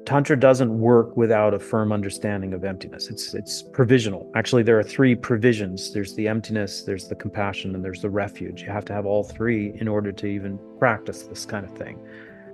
Tantra doesn't work without a firm understanding of emptiness. It's provisional. Actually, there are three provisions. There's the emptiness, there's the compassion, and there's the refuge. You have to have all three in order to even practice this kind of thing.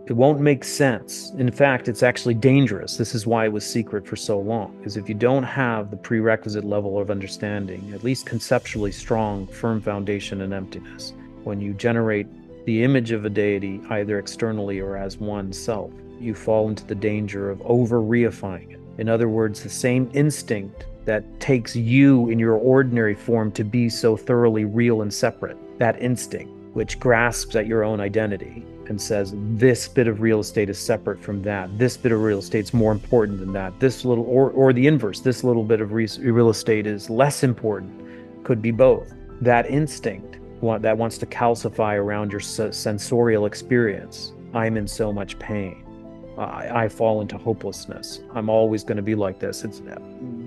It won't make sense. In fact, it's actually dangerous. This is why it was secret for so long, because if you don't have the prerequisite level of understanding, at least conceptually strong, firm foundation in emptiness, when you generate the image of a deity, either externally or as one self, you fall into the danger of over-reifying it. In other words, the same instinct that takes you in your ordinary form to be so thoroughly real and separate, that instinct, which grasps at your own identity and says, this bit of real estate is separate from that. This bit of real estate is more important than that. This little, or the inverse, this little bit of real estate is less important. Could be both. That instinct that wants to calcify around your sensorial experience. I'm in so much pain. I fall into hopelessness. I'm always going to be like this. It's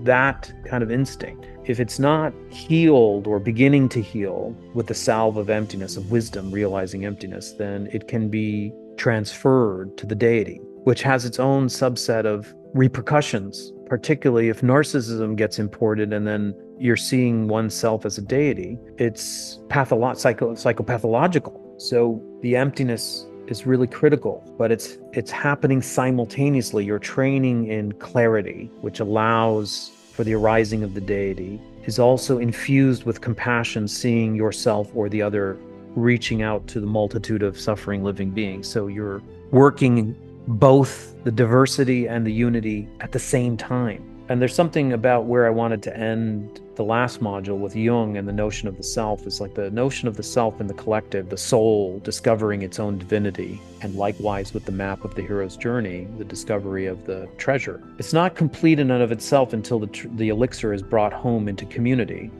that kind of instinct. If it's not healed or beginning to heal with the salve of emptiness, of wisdom, realizing emptiness, then it can be transferred to the deity, which has its own subset of repercussions, particularly if narcissism gets imported and then you're seeing oneself as a deity. It's psychopathological. So the emptiness is really critical, but it's happening simultaneously. You're training in clarity, which allows for the arising of the deity, is also infused with compassion, seeing yourself or the other, reaching out to the multitude of suffering living beings. So you're working both the diversity and the unity at the same time. And there's something about where I wanted to end the last module with Jung and the notion of the self. Is like the notion of the self in the collective, the soul discovering its own divinity, and likewise with the map of the hero's journey, the discovery of the treasure. It's not complete in and of itself until the elixir is brought home into community.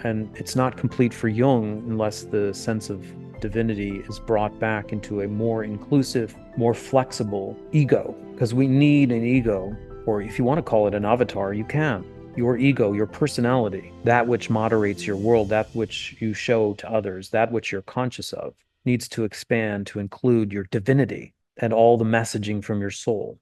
And it's not complete for Jung unless the sense of divinity is brought back into a more inclusive, more flexible ego. Because we need an ego, or if you want to call it an avatar, you can. Your ego, your personality, that which moderates your world, that which you show to others, that which you're conscious of, needs to expand to include your divinity and all the messaging from your soul.